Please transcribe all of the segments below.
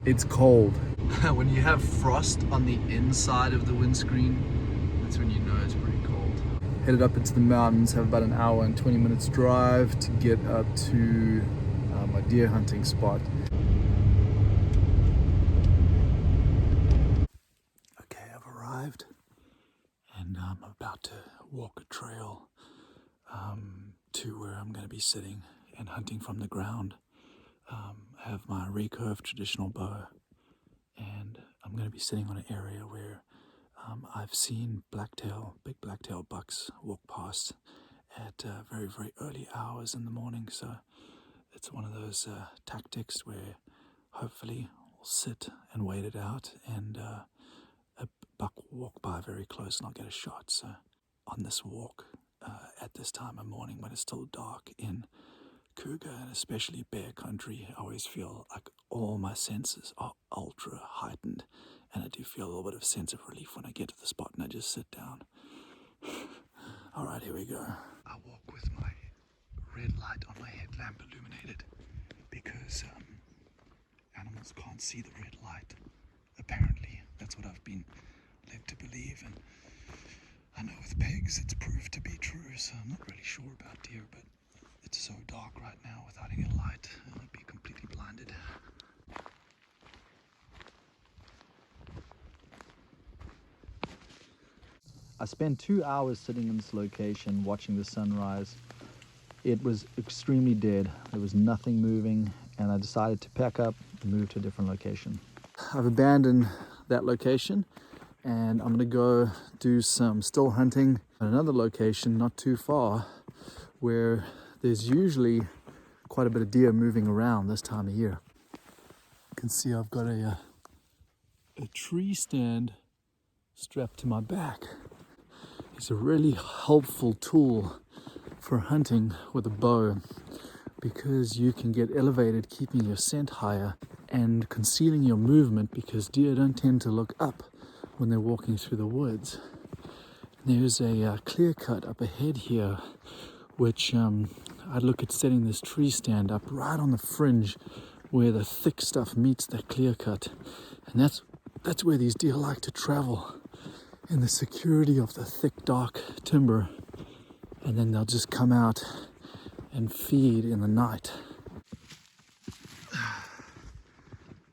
It's cold. When you have frost on the inside of the windscreen, that's when you know it's pretty cold. Headed up into the mountains, have about an hour and 20 minutes drive to get up to my deer hunting spot. Okay, I've arrived and I'm about to walk a trail to where I'm going to be sitting and hunting from the ground. I have my recurve traditional bow, and I'm going to be sitting on an area where I've seen big blacktail bucks walk past at very, very early hours in the morning. So it's one of those tactics where hopefully we'll sit and wait it out, and a buck will walk by very close and I'll get a shot. So on this walk at this time of morning when it's still dark in cougar and especially bear country, I always feel like all my senses are ultra heightened, and I do feel a little bit of sense of relief when I get to the spot and I just sit down. All right, here we go. I walk with my red light on my headlamp illuminated because animals can't see the red light. Apparently, that's what I've been led to believe, and I know with pigs it's proved to be true, so I'm not really sure about deer, but it's so dark right now without any light, I'd be completely blinded. I spent 2 hours sitting in this location watching the sunrise. It was extremely dead. There was nothing moving, and I decided to pack up and move to a different location. I've abandoned that location, and I'm gonna go do some still hunting at another location not too far, where there's usually quite a bit of deer moving around this time of year. You can see I've got a tree stand strapped to my back. It's a really helpful tool for hunting with a bow because you can get elevated, keeping your scent higher and concealing your movement, because deer don't tend to look up when they're walking through the woods. There's a clear cut up ahead here, which I'd look at setting this tree stand up right on the fringe where the thick stuff meets that clear cut, and that's where these deer like to travel, in the security of the thick dark timber, and then they'll just come out and feed in the night.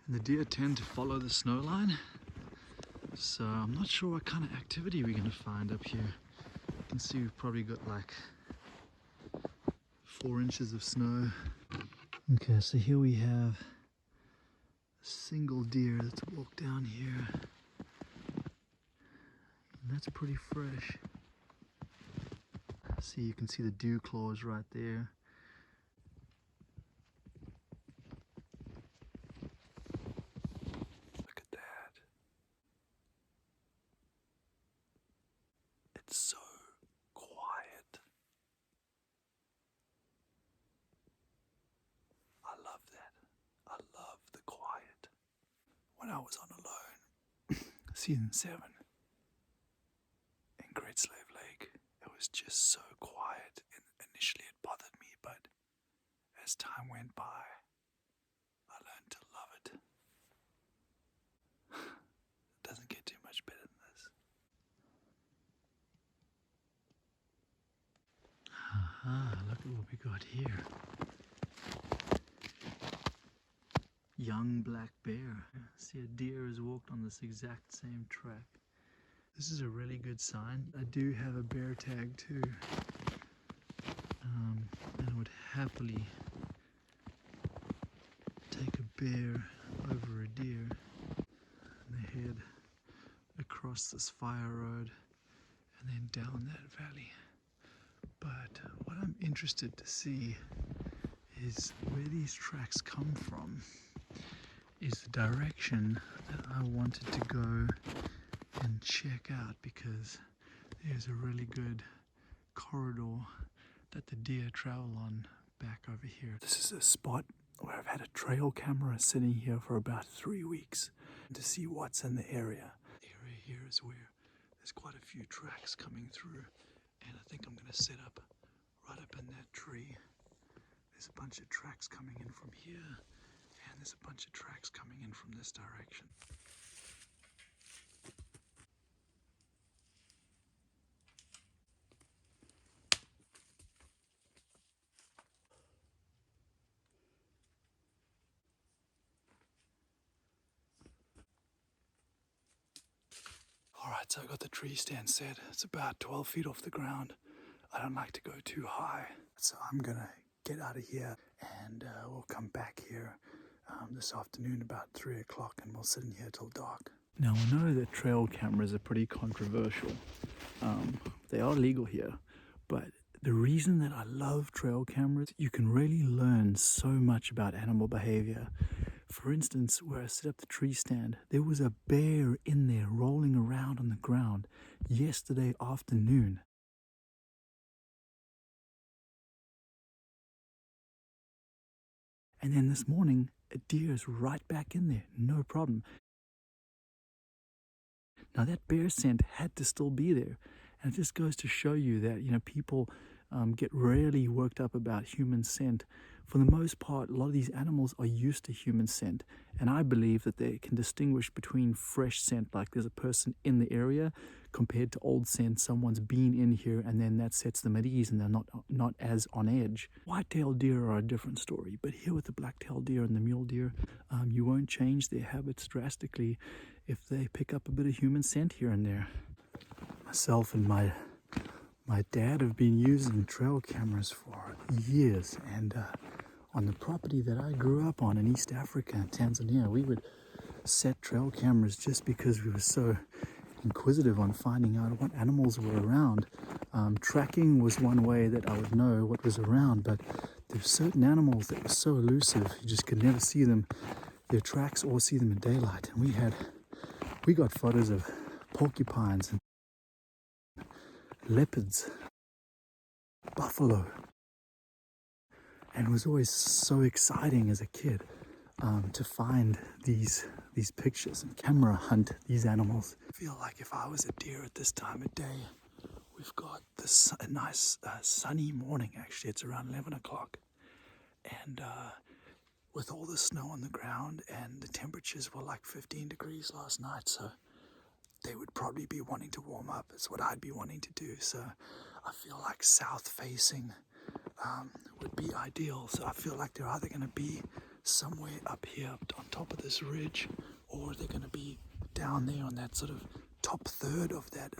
And the deer tend to follow the snow line, so I'm not sure what kind of activity we're going to find up here. You can see we've probably got like 4 inches of snow. Okay, so here we have a single deer that's walked down here, and that's pretty fresh. See, you can see the dew claws right there. Look at that. It's so quiet. I love that. I love the quiet. When I was on Alone, season 7, in Great Slave Lake, it was just so quiet. And initially it bothered me, but as time went by, I learned to love it. It doesn't get too much better than this. Aha, look at what we got here. Young black bear. See, a deer has walked on this exact same track. This is a really good sign. I do have a bear tag too, and I would happily take a bear over a deer. And they head across this fire road and then down that valley. But what I'm interested to see is where these tracks come from, is the direction that I wanted to go and check out, because there's a really good corridor that the deer travel on back over here. This is a spot where I've had a trail camera sitting here for about 3 weeks to see what's in the area. The area here is where there's quite a few tracks coming through, and I think I'm going to set up right up in that tree. There's a bunch of tracks coming in from here, and there's a bunch of tracks coming in from this direction. Alright, so I got the tree stand set. It's about 12 feet off the ground. I don't like to go too high. So I'm gonna get out of here and we'll come back here this afternoon about 3 o'clock and we'll sit in here till dark. Now I know that trail cameras are pretty controversial. They are legal here, but the reason that I love trail cameras, you can really learn so much about animal behavior. For instance, where I set up the tree stand, there was a bear in there rolling around on the ground yesterday afternoon. And then this morning, a deer is right back in there, no problem. Now that bear scent had to still be there. And it just goes to show you that, you know, people get really worked up about human scent. For the most part, a lot of these animals are used to human scent. And I believe that they can distinguish between fresh scent, like there's a person in the area, compared to old scent, someone's been in here and then that sets them at ease and they're not as on edge. White-tailed deer are a different story, but here with the black-tailed deer and the mule deer, you won't change their habits drastically if they pick up a bit of human scent here and there. Myself and my dad have been using trail cameras for years, and on the property that I grew up on in East Africa and Tanzania, we would set trail cameras just because we were so inquisitive on finding out what animals were around. Tracking was one way that I would know what was around, but there's certain animals that were so elusive you just could never see them, their tracks, or see them in daylight. And we got photos of porcupines and leopards, buffalo, and it was always so exciting as a kid to find these pictures and camera hunt these animals. I feel like if I was a deer at this time of day, we've got this a nice sunny morning. Actually, it's around 11 o'clock, and with all the snow on the ground, and the temperatures were like 15 degrees last night, so they would probably be wanting to warm up. It's what I'd be wanting to do. So I feel like south facing would be ideal. So I feel like they're either going to be somewhere up here on top of this ridge, or they're going to be down there on that sort of top third of that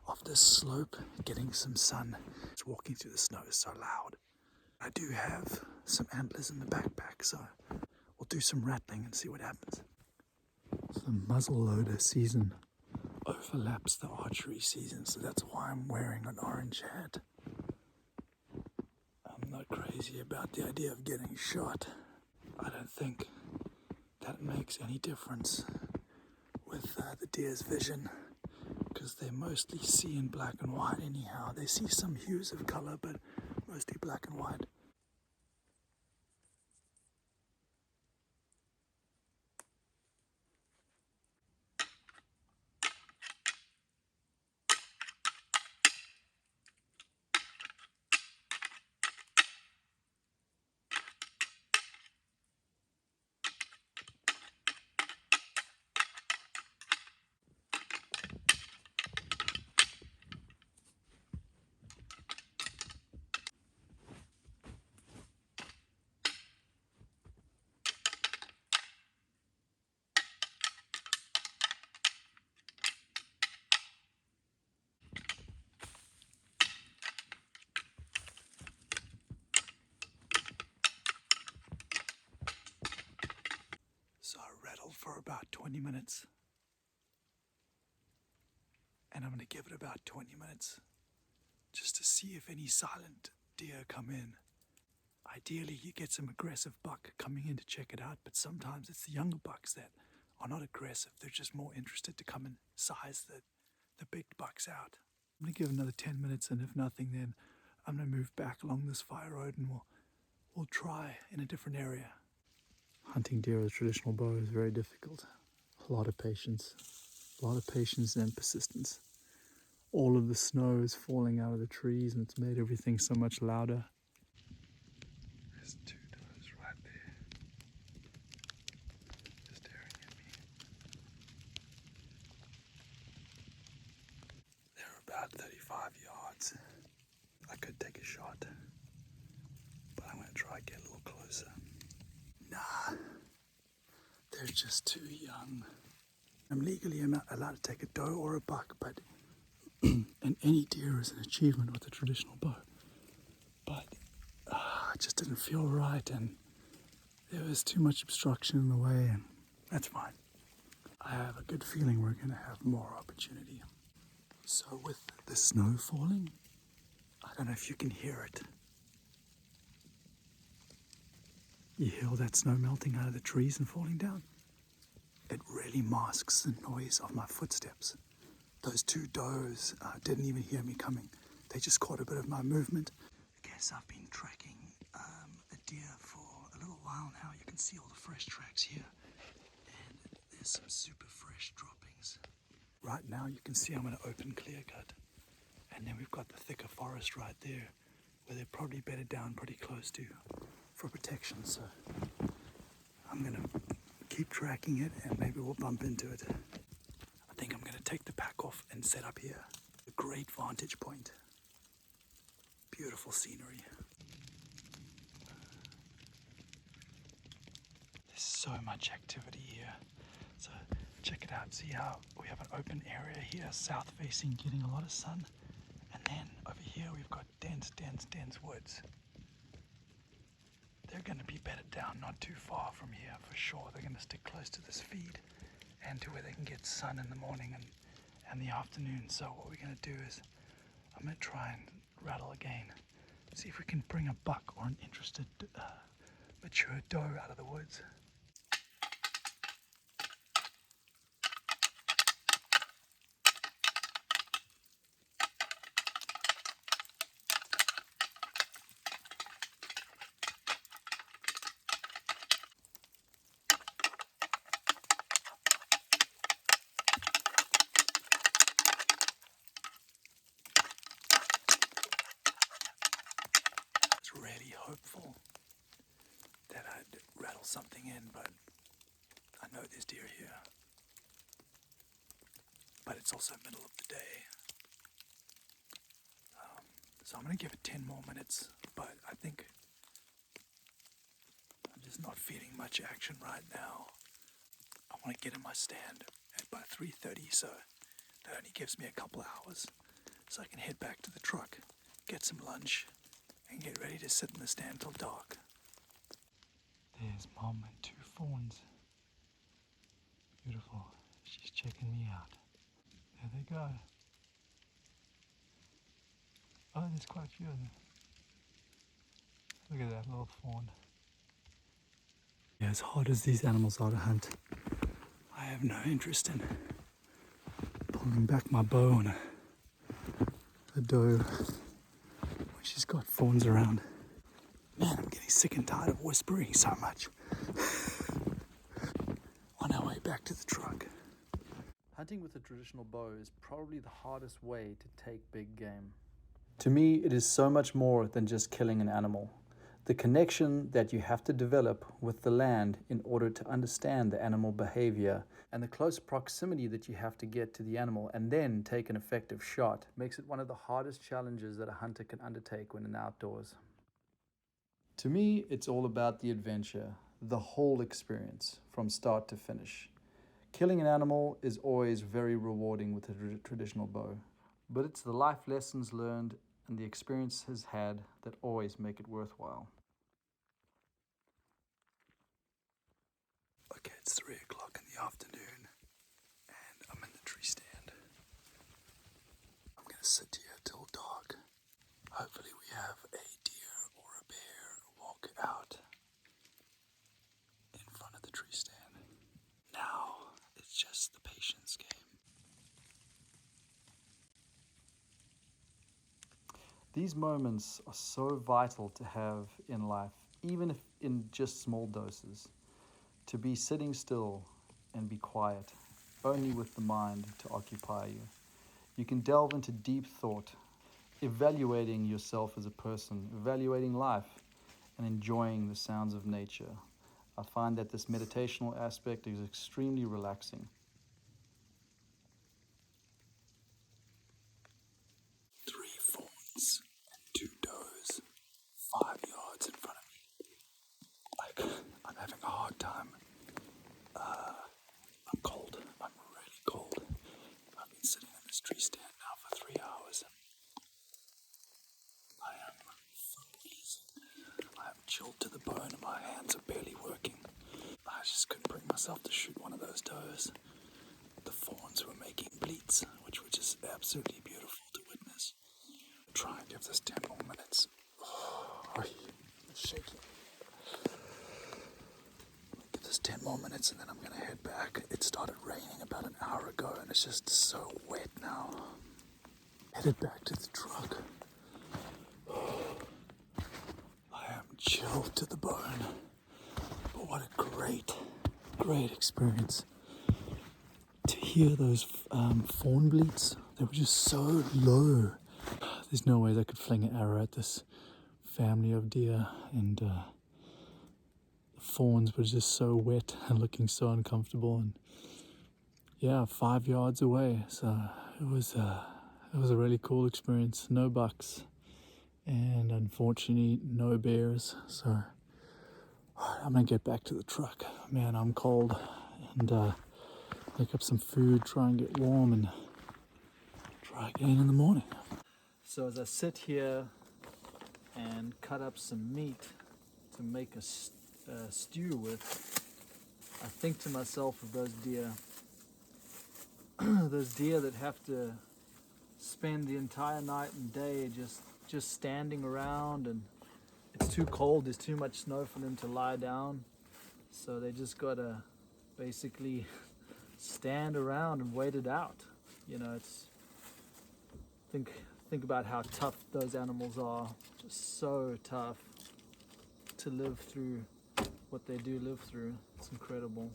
of this slope, getting some sun. It's walking through the snow is so loud. I do have some antlers in the backpack, so we'll do some rattling and see what happens. So the muzzleloader season overlaps the archery season, so that's why I'm wearing an orange hat. I'm not crazy about the idea of getting shot. I don't think that makes any difference with the deer's vision, because they mostly see in black and white anyhow. They see some hues of color, but mostly black and white. So I rattled for about 20 minutes. And I'm going to give it about 20 minutes just to see if any silent deer come in. Ideally, you get some aggressive buck coming in to check it out, but sometimes it's the younger bucks that are not aggressive. They're just more interested to come and size the big bucks out. I'm going to give another 10 minutes, and if nothing, then I'm going to move back along this fire road and we'll try in a different area. Hunting deer with a traditional bow is very difficult. A lot of patience and persistence. All of the snow is falling out of the trees and it's made everything so much louder. There's two does right there. yards. I could take a shot, but I'm going to try and get a little closer. Nah, they're just too young. I'm legally allowed to take a doe or a buck, but and any deer is an achievement with a traditional bow. But it just didn't feel right, and there was too much obstruction in the way, and that's fine. I have a good feeling we're going to have more opportunity. So with the snow falling, I don't know if you can hear it. You hear all that snow melting out of the trees and falling down? It really masks the noise of my footsteps. Those two does didn't even hear me coming. They just caught a bit of my movement. I guess I've been tracking a deer for a little while now. You can see all the fresh tracks here. And there's some super fresh droppings. Right now you can see I'm in an open clear cut. And then we've got the thicker forest right there, where they're probably bedded down pretty close to for protection. So I'm gonna keep tracking it and maybe we'll bump into it. I think I'm gonna take the pack off and set up here. A great vantage point. Beautiful scenery. There's so much activity here. So check it out. See how we have an open area here, south facing, getting a lot of sun. And then over here we've got dense woods. They're going to be bedded down not too far from here for sure. They're going to stick close to this feed and to where they can get sun in the morning and the afternoon. So what we're going to do is I'm going to try and rattle again. See if we can bring a buck or an interested mature doe out of the woods. Really hopeful that I'd rattle something in, but I know there's deer here. But it's also middle of the day. So I'm going to give it 10 more minutes, but I think I'm just not feeling much action right now. I want to get in my stand at by 3:30, so that only gives me a couple hours. So I can head back to the truck, get some lunch, and get ready to sit in the stand till dark. There's Mom and two fawns. Beautiful. She's checking me out. There they go. Oh, there's quite a few of them. Look at that little fawn. Yeah, as hard as these animals are to hunt, I have no interest in pulling back my bow on a doe when she's got fawns around. Man, I'm getting sick and tired of whispering so much. On our way back to the truck. Hunting with a traditional bow is probably the hardest way to take big game. To me, it is so much more than just killing an animal. The connection that you have to develop with the land in order to understand the animal behavior and the close proximity that you have to get to the animal and then take an effective shot makes it one of the hardest challenges that a hunter can undertake when in the outdoors. To me, it's all about the adventure, the whole experience from start to finish. Killing an animal is always very rewarding with a traditional bow, but it's the life lessons learned and the experiences had that always make it worthwhile. Okay, it's 3 o'clock in the afternoon and I'm in the tree stand. I'm gonna sit here till dark. Hopefully we have a deer or a bear walk out in front of the tree stand. Now it's just the patience game. These moments are so vital to have in life, even if in just small doses. To be sitting still and be quiet, only with the mind to occupy you. You can delve into deep thought, evaluating yourself as a person, evaluating life, and enjoying the sounds of nature. I find that this meditational aspect is extremely relaxing. 3 bleats and 2 does 5 yards in front of me. Like, I'm having a hard time. I'm cold. I'm really cold. I've been sitting in this tree stand now for 3 hours. I am freezing. I am chilled to the bone and my hands are barely working. I just couldn't bring myself to shoot one of those does. The fawns were making bleats, which were just absolutely beautiful to witness. Try and give this 10 more minutes. Oh, I'm shaking. Give this 10 more minutes and then I'm going to head back. It started raining about an hour ago and it's just so wet now. Headed back to the truck. I am chilled to the bone. But what a great experience. To hear those fawn bleats, they were just so low. There's no way they could fling an arrow at this family of deer, and the fawns were just so wet and looking so uncomfortable. And yeah, 5 yards away, so it was a really cool experience. No bucks, and unfortunately no bears. So I'm gonna get back to the truck. Man, I'm cold, and make up some food, try and get warm, and try again in the morning. So as I sit here and cut up some meat to make a stew with, I think to myself of those deer, those deer that have to spend the entire night and day just standing around, and it's too cold, there's too much snow for them to lie down, so they just gotta basically stand around and wait it out. You know, it's think about how tough those animals are, just so tough to live through what they do live through. It's incredible.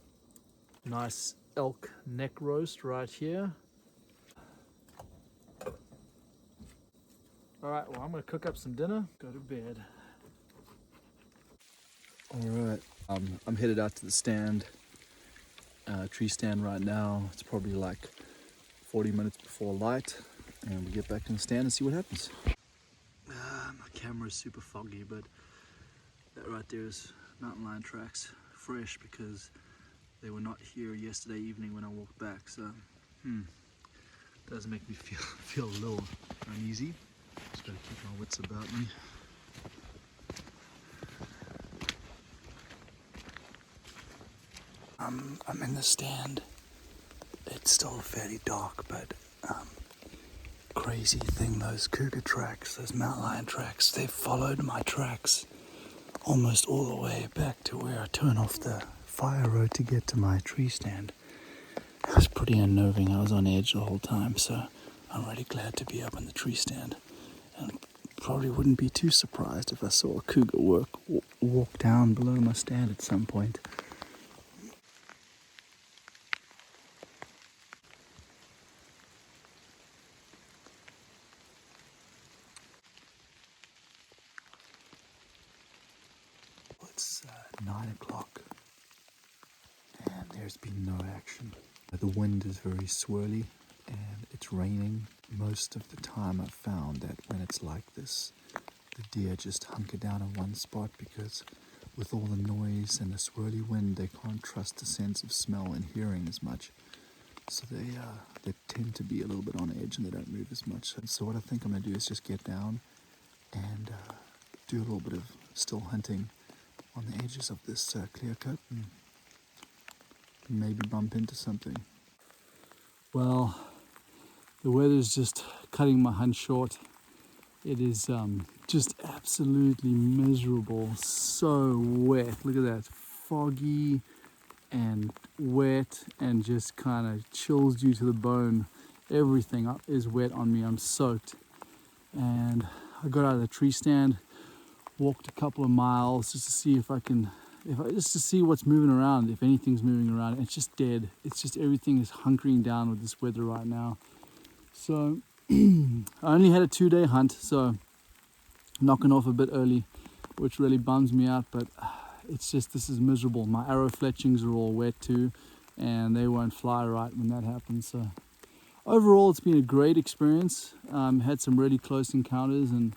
Nice elk neck roast right here. All right, well, I'm gonna cook up some dinner, go to bed. All right, I'm headed out to the stand, tree stand right now. It's probably like 40 minutes before light, and we'll get back in the stand and see what happens. My camera is super foggy, but that right there is mountain lion tracks, fresh because they were not here yesterday evening when I walked back. So, does make me feel a little uneasy. Just gotta keep my wits about me. I'm in the stand. It's still fairly dark, but crazy thing, those cougar tracks, those mountain lion tracks, they followed my tracks almost all the way back to where I turn off the fire road to get to my tree stand. It was pretty unnerving. I was on edge the whole time, so I'm really glad to be up in the tree stand. And probably wouldn't be too surprised if I saw a cougar walk down below my stand at some point. It's 9 o'clock and there's been no action. The wind is very swirly and it's raining. Most of the time I've found that when it's like this, the deer just hunker down in one spot because with all the noise and the swirly wind, they can't trust the sense of smell and hearing as much. So they tend to be a little bit on edge and they don't move as much. So what I think I'm going to do is just get down and do a little bit of still hunting on the edges of this clear cut and maybe bump into something. Well, the weather's just cutting my hunt short. It is just absolutely miserable, so wet. Look at that, foggy and wet and just kind of chills you to the bone. Everything is wet on me, I'm soaked. And I got out of the tree stand, walked a couple of miles just to see just to see what's moving around, if anything's moving around. It's just dead. It's just everything is hunkering down with this weather right now. So I only had a 2-day hunt, so knocking off a bit early, which really bums me out, but it's just, this is miserable. My arrow fletchings are all wet too, and they won't fly right when that happens. So overall, it's been a great experience. Had some really close encounters, and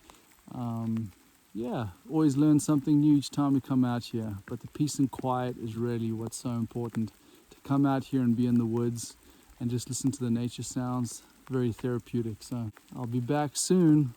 yeah, always learn something new each time we come out here. But the peace and quiet is really what's so important. To come out here and be in the woods and just listen to the nature sounds, very therapeutic. So I'll be back soon